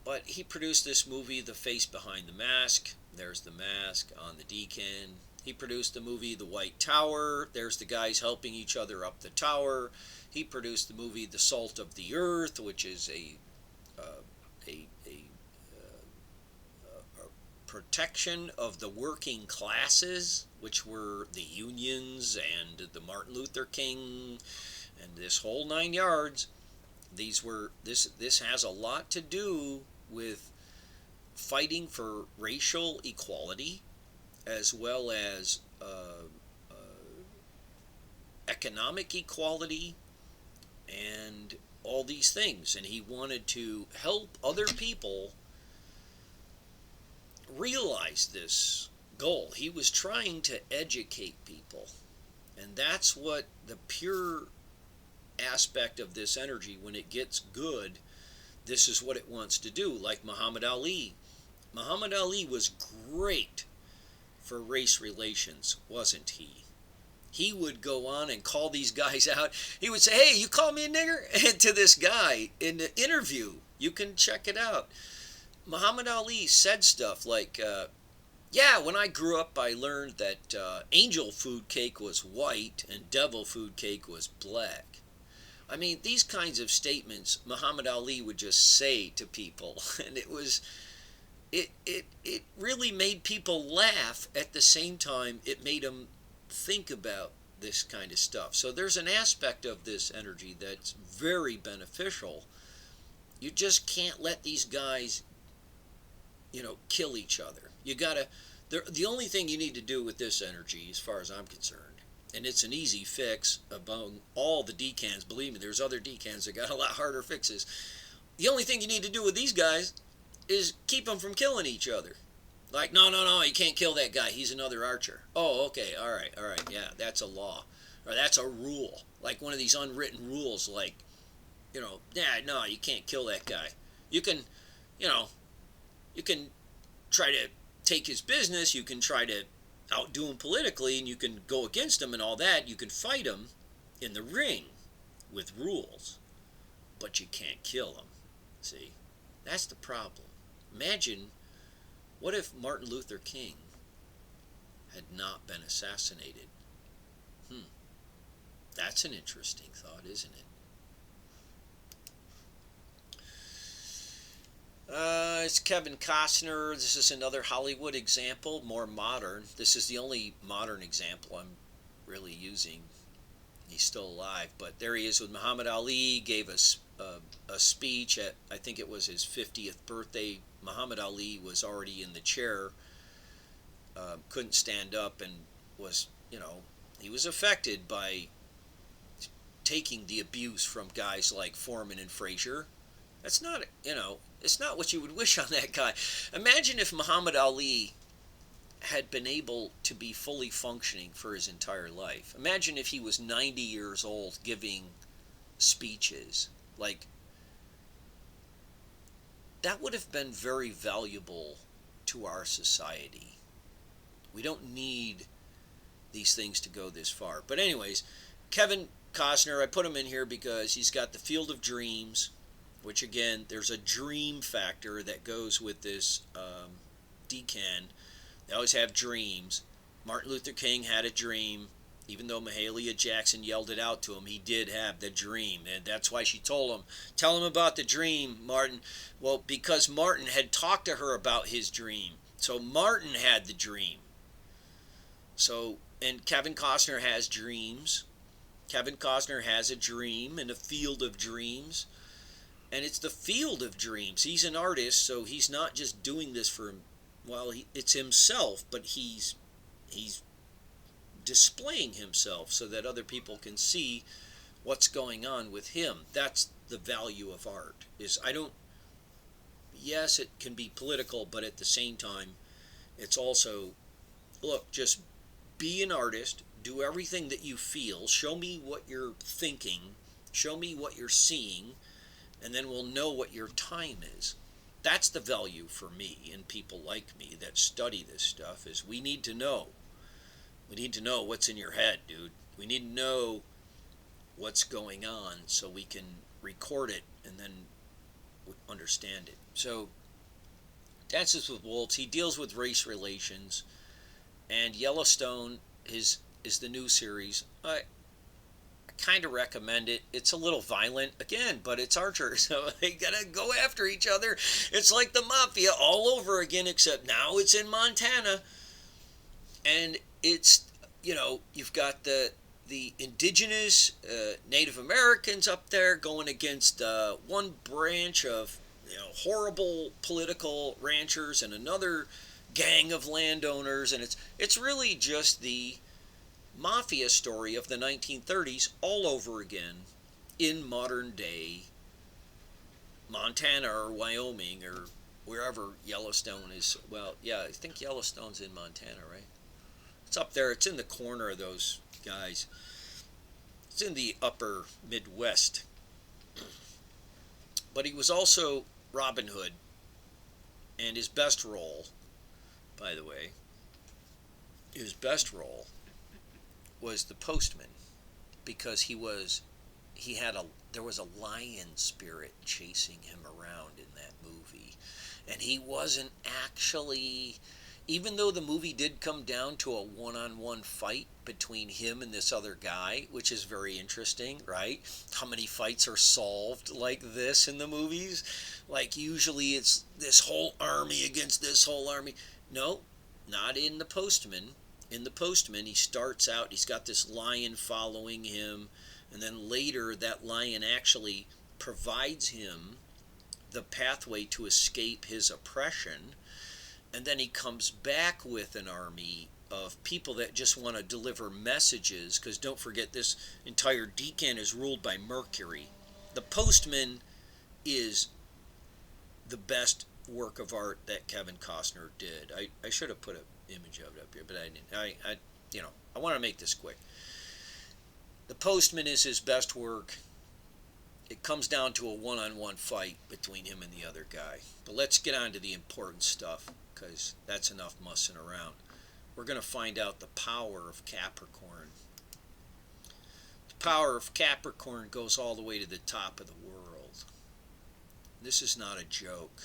But he produced this movie, The Face Behind the Mask. There's the mask on the Decan. He produced the movie The White Tower. There's the guys helping each other up the tower. He produced the movie The Salt of the Earth, which is a protection of the working classes, which were the unions and the Martin Luther King and this whole 9 yards. This has a lot to do with fighting for racial equality, as well as economic equality, and all these things. And he wanted to help other people realize this goal. He was trying to educate people, and that's what the pure aspect of this energy, when it gets good, this is what it wants to do. Like Muhammad Ali. Muhammad Ali was great for race relations, wasn't he? He would go on and call these guys out. He would say, hey, you call me a nigger? And to this guy in the interview, you can check it out. Muhammad Ali said stuff like, yeah, when I grew up, I learned that angel food cake was white and devil food cake was black. These kinds of statements Muhammad Ali would just say to people, and it really made people laugh. At the same time, it made them think about this kind of stuff. So there's an aspect of this energy that's very beneficial. You just can't let these guys, kill each other. You gotta. The only thing you need to do with this energy, as far as I'm concerned, and it's an easy fix among all the decans. Believe me, there's other decans that got a lot harder fixes. The only thing you need to do with these guys is keep them from killing each other. Like, no, you can't kill that guy. He's another archer. Oh, okay, all right, yeah, that's a law. Or that's a rule. Like one of these unwritten rules, like, no, you can't kill that guy. You can try to take his business. You can try to outdo him politically and you can go against him and all that. You can fight him in the ring with rules, but you can't kill him. See, that's the problem. Imagine, what if Martin Luther King had not been assassinated? That's an interesting thought, isn't it? It's Kevin Costner. This is another Hollywood example, more modern. This is the only modern example I'm really using. He's still alive, but there he is with Muhammad Ali. Gave us a speech at, I think it was his 50th birthday. Muhammad Ali was already in the chair, couldn't stand up, and was, he was affected by taking the abuse from guys like Foreman and Frazier. That's not, it's not what you would wish on that guy. Imagine if Muhammad Ali had been able to be fully functioning for his entire life. Imagine if he was 90 years old giving speeches. Like, that would have been very valuable to our society. We don't need these things to go this far. But anyways, Kevin Costner, I put him in here because he's got the Field of Dreams, which again, there's a dream factor that goes with this Decan. They always have dreams. Martin Luther King had a dream. Even though Mahalia Jackson yelled it out to him, he did have the dream. And that's why she told him, tell him about the dream, Martin. Well, because Martin had talked to her about his dream. So Martin had the dream. So, and Kevin Costner has dreams. Kevin Costner has a dream in a field of dreams. And it's the field of dreams. He's an artist, so he's not just doing this for, it's himself, but he's displaying himself so that other people can see what's going on with him. That's the value of art. Yes, it can be political, but at the same time, it's also, look, just be an artist, do everything that you feel, show me what you're thinking, show me what you're seeing, and then we'll know what your time is. That's the value for me and people like me that study this stuff, is we need to know. We need to know what's in your head, dude. We need to know what's going on so we can record it and then understand it. So, Dances with Wolves, he deals with race relations. And Yellowstone is the new series. I kind of recommend it. It's a little violent, again, but it's Archer, so they gotta go after each other. It's like the Mafia all over again, except now it's in Montana. And it's, you've got the indigenous Native Americans up there going against one branch of horrible political ranchers and another gang of landowners, and it's really just the mafia story of the 1930s all over again in modern day Montana or Wyoming or wherever Yellowstone is. Well, yeah, I think Yellowstone's in Montana, right? It's up there. It's in the corner of those guys. It's in the upper Midwest. But he was also Robin Hood. And his best role, by the way, was the postman. Because there was a lion spirit chasing him around in that movie. And he wasn't actually, even though the movie did come down to a one-on-one fight between him and this other guy, which is very interesting, right? How many fights are solved like this in the movies? Like, usually it's this whole army against this whole army. No, not in The Postman. In The Postman, he starts out, he's got this lion following him, and then later that lion actually provides him the pathway to escape his oppression. And then he comes back with an army of people that just want to deliver messages, because don't forget, this entire Decan is ruled by Mercury. The Postman is the best work of art that Kevin Costner did. I should have put an image of it up here, but I didn't. I want to make this quick. The Postman is his best work. It comes down to a one-on-one fight between him and the other guy. But let's get on to the important stuff, because that's enough mussing around. we're going to find out the power of Capricorn. The power of Capricorn goes all the way to the top of the world. This is not a joke.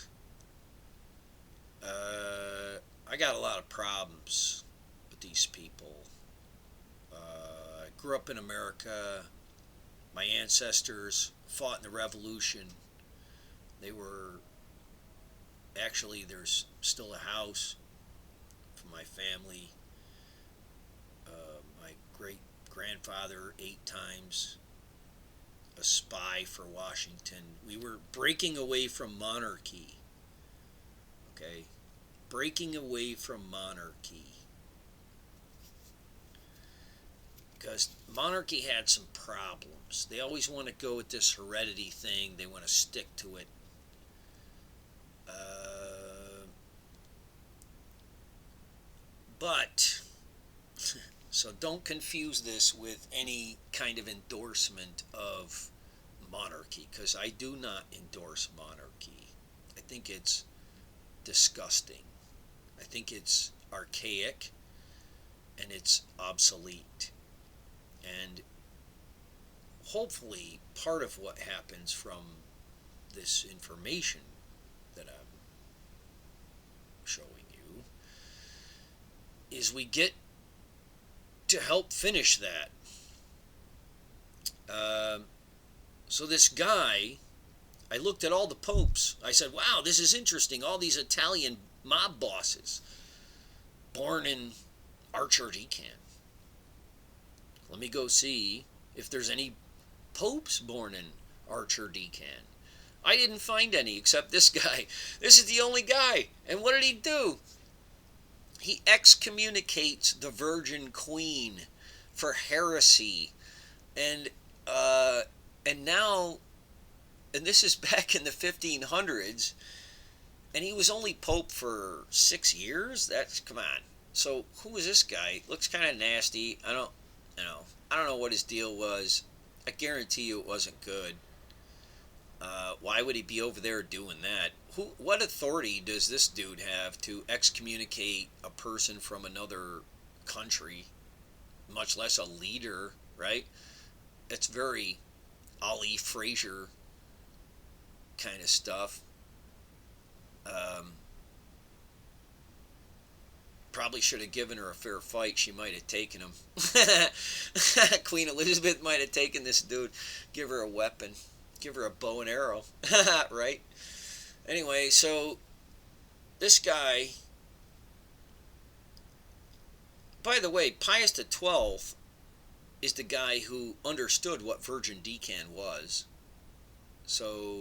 I got a lot of problems with these people. I grew up in America. My ancestors fought in the Revolution. They were, actually, there's still a house for my family. My great-grandfather, 8 times a spy for Washington. We were breaking away from monarchy. Okay? Breaking away from monarchy. Because monarchy had some problems. They always want to go with this heredity thing. They want to stick to it. But, so don't confuse this with any kind of endorsement of monarchy, because I do not endorse monarchy. I think it's disgusting. I think it's archaic and it's obsolete. And hopefully part of what happens from this information that I'm showing you is we get to help finish that. So this guy, I looked at all the popes. I said, wow, this is interesting. All these Italian mob bosses born in Decan. Let me go see if there's any popes born in Decan. I didn't find any except this guy. This is the only guy. And what did he do? He excommunicates the Virgin Queen for heresy. And now, and this is back in the 1500s, and he was only pope for 6 years? Come on. So who is this guy? Looks kind of nasty. I don't know what his deal was. I guarantee you it wasn't good. Why would he be over there doing that? What authority does this dude have to excommunicate a person from another country, much less a leader, right? It's very Ali Frazier kind of stuff. Probably should have given her a fair fight. She might have taken him. Queen Elizabeth might have taken this dude. Give her a weapon. Give her a bow and arrow. Right? Anyway, so this guy, by the way, Pius XII is the guy who understood what Virgin Decan was. So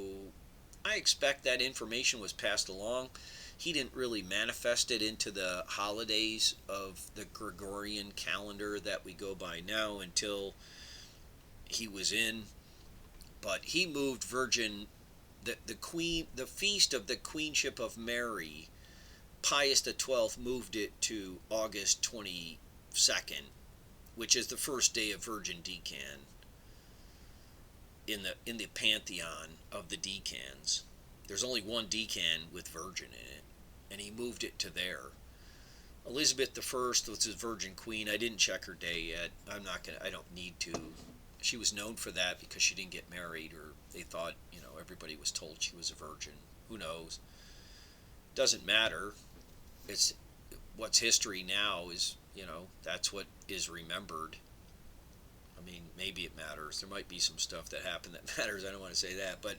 I expect that information was passed along. He didn't really manifest it into the holidays of the Gregorian calendar that we go by now until he was in. But he moved the Queen, the feast of the Queenship of Mary. Pius XII moved it to August 22nd, which is the first day of Virgin Decan in the pantheon of the decans. There's only one decan with Virgin in it, and he moved it to there. Elizabeth I was his Virgin Queen. I didn't check her day yet. I don't need to. She was known for that because she didn't get married, or they thought, everybody was told she was a virgin. Who knows? Doesn't matter. It's what's history now is, that's what is remembered. I mean, maybe it matters. There might be some stuff that happened that matters. I don't want to say that, but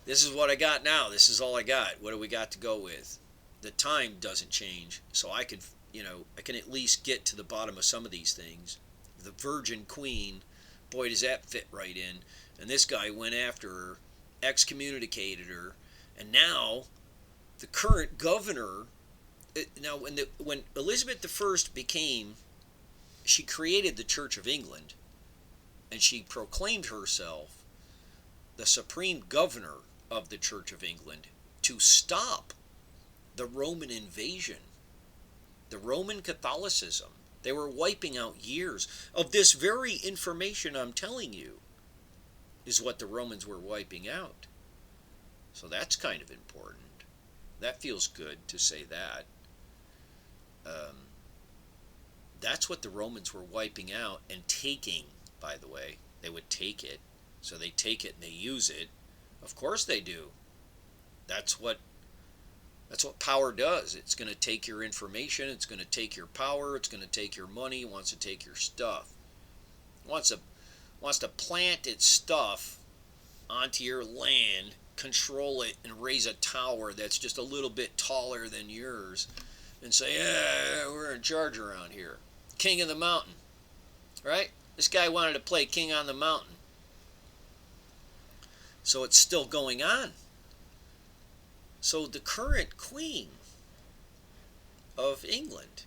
this is what I got now. This is all I got. What do we got to go with? The time doesn't change, so I can at least get to the bottom of some of these things. The Virgin Queen, boy, does that fit right in. And this guy went after her, excommunicated her, and now the current governor. Now, when Elizabeth I became, she created the Church of England, and she proclaimed herself the supreme governor of the Church of England to stop the Roman invasion, the Roman Catholicism. They were wiping out years of this very information I'm telling you is what the Romans were wiping out. So that's kind of important. That feels good to say that. That's what the Romans were wiping out and taking, by the way. They would take it. So they take it and they use it. Of course they do. That's what power does. It's going to take your information, it's going to take your power, it's going to take your money, it wants to take your stuff. It wants to plant its stuff onto your land, control it, and raise a tower that's just a little bit taller than yours and say, yeah, we're in charge around here. King of the mountain. Right? This guy wanted to play king on the mountain. So it's still going on. So the current queen of England,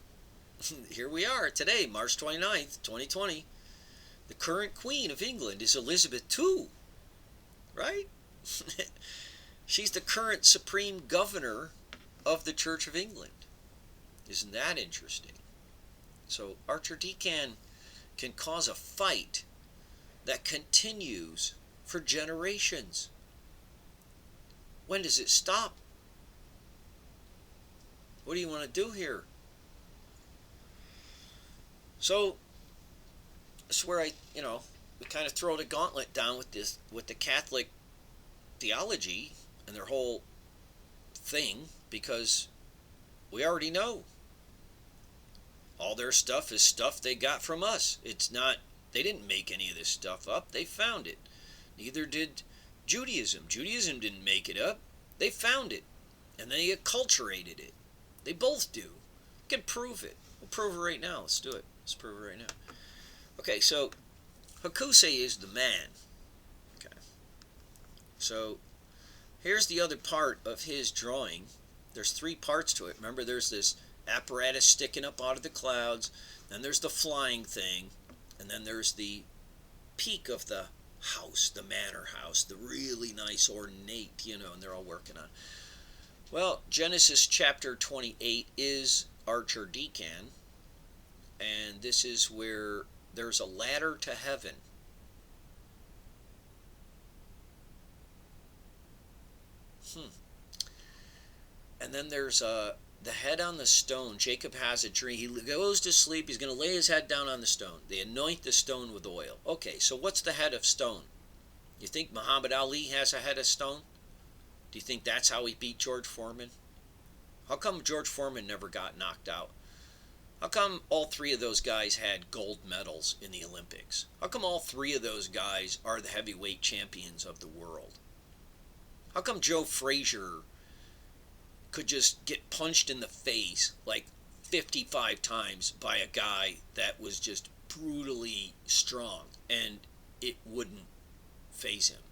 here we are today, March 29th, 2020. The current queen of England is Elizabeth II, right? She's the current supreme governor of the Church of England. Isn't that interesting? So Archer Decan can cause a fight that continues for generations. When does it stop? What do you want to do here? So that's where we kind of throw the gauntlet down with the Catholic theology and their whole thing, because we already know all their stuff is stuff they got from us. It's not, they didn't make any of this stuff up. They found it. Neither did Judaism. Judaism didn't make it up. They found it. And they acculturated it. They both do. We can prove it. We'll prove it right now. Let's do it. Let's prove it right now. Okay, so Hokusei is the man. Okay. So here's the other part of his drawing. There's 3 parts to it. Remember, there's this apparatus sticking up out of the clouds. Then there's the flying thing. And then there's the peak of the house, the manor house, the really nice ornate, and they're all working on. Well, Genesis chapter 28 is Archer Decan, and this is where there's a ladder to heaven. And then there's the head on the stone. Jacob has a dream. He goes to sleep. He's going to lay his head down on the stone. They anoint the stone with oil. Okay, so what's the head of stone? You think Muhammad Ali has a head of stone? Do you think that's how he beat George Foreman? How come George Foreman never got knocked out? How come all 3 of those guys had gold medals in the Olympics? How come all 3 of those guys are the heavyweight champions of the world? How come Joe Frazier could just get punched in the face like 55 times by a guy that was just brutally strong and it wouldn't faze him?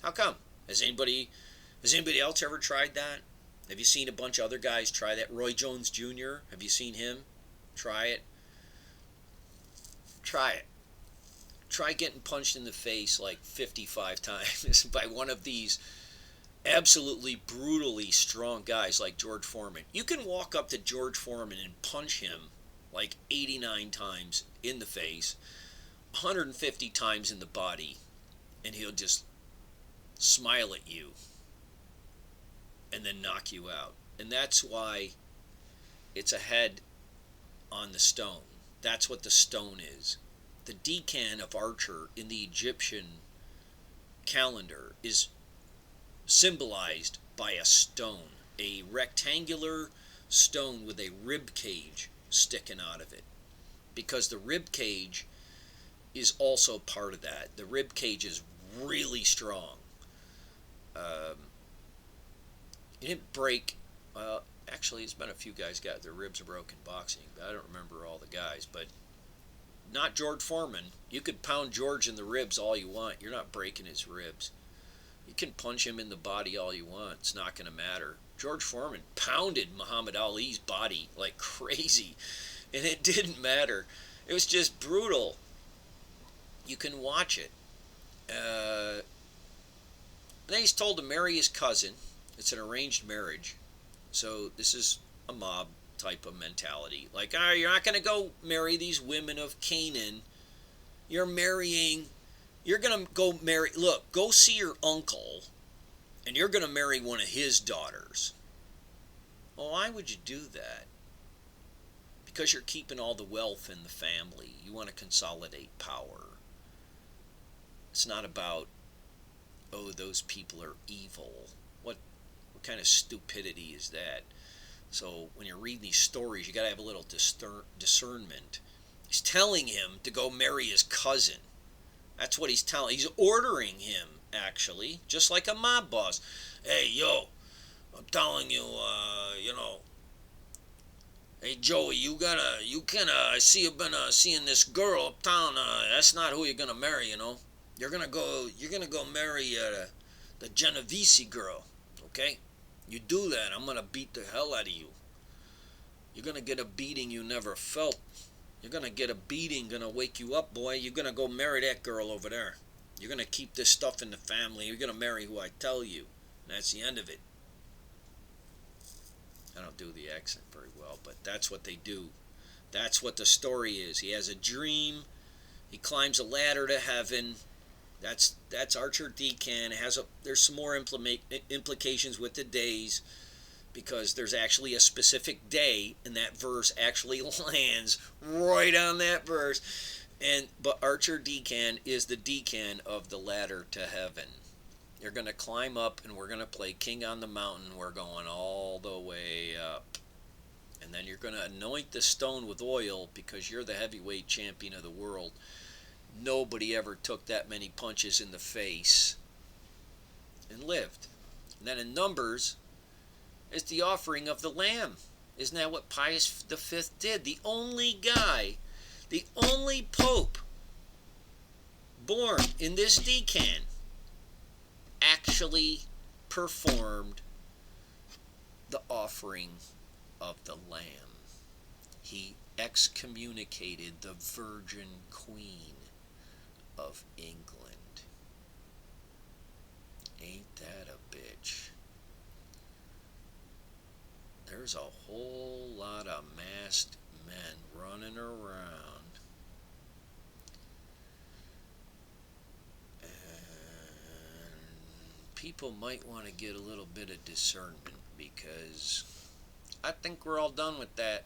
How come? Has anybody else ever tried that? Have you seen a bunch of other guys try that? Roy Jones Jr., have you seen him try it? Try it. Try getting punched in the face like 55 times by one of these absolutely brutally strong guys like George Foreman. You can walk up to George Foreman and punch him like 89 times in the face, 150 times in the body, and he'll just smile at you and then knock you out. And that's why it's a head on the stone. That's what the stone is. The Decan of Archer in the Egyptian calendar is symbolized by a stone, a rectangular stone with a rib cage sticking out of it, because the rib cage is also part of that. The rib cage is really strong. It didn't break. Well, actually, it's been a few guys got their ribs broken boxing, but I don't remember all the guys. But not George Foreman. You could pound George in the ribs all you want. You're not breaking his ribs. You can punch him in the body all you want. It's not going to matter. George Foreman pounded Muhammad Ali's body like crazy, and it didn't matter. It was just brutal. You can watch it. Then he's told to marry his cousin. It's an arranged marriage. So this is a mob type of mentality. Like, you're not going to go marry these women of Canaan. You're going to go marry, look, go see your uncle, and you're going to marry one of his daughters. Well, why would you do that? because you're keeping all the wealth in the family. You want to consolidate power. It's not about, oh, those people are evil. What kind of stupidity is that? So when you're reading these stories, you got to have a little discernment. He's telling him to go marry his cousin. That's what he's telling. He's ordering him, actually, just like a mob boss. Hey, yo, I'm telling you, hey, Joey, I see you've been seeing this girl uptown. That's not who you're gonna marry, You're gonna go marry the Genovese girl, okay? You do that, I'm gonna beat the hell out of you. You're gonna get a beating you never felt. You're gonna get a beating, gonna wake you up, boy. You're gonna go marry that girl over there. You're gonna keep this stuff in the family. You're gonna marry who I tell you. And that's the end of it. I don't do the accent very well, but that's what they do. That's what the story is. He has a dream. He climbs a ladder to heaven. That's Archer Decan. There's some more implications with the days, because there's actually a specific day, and that verse actually lands right on that verse. But Archer Decan is the decan of the ladder to heaven. You're going to climb up, and we're going to play King on the Mountain. We're going all the way up. And then you're going to anoint the stone with oil, because you're the heavyweight champion of the world. Nobody ever took that many punches in the face and lived. And then in Numbers, it's the offering of the lamb. Isn't that what Pius V did? The only guy, the only pope born in this decan actually performed the offering of the lamb. He excommunicated the Virgin Queen of England. Ain't that a bitch? There's a whole lot of masked men running around. People might want to get a little bit of discernment, because I think we're all done with that.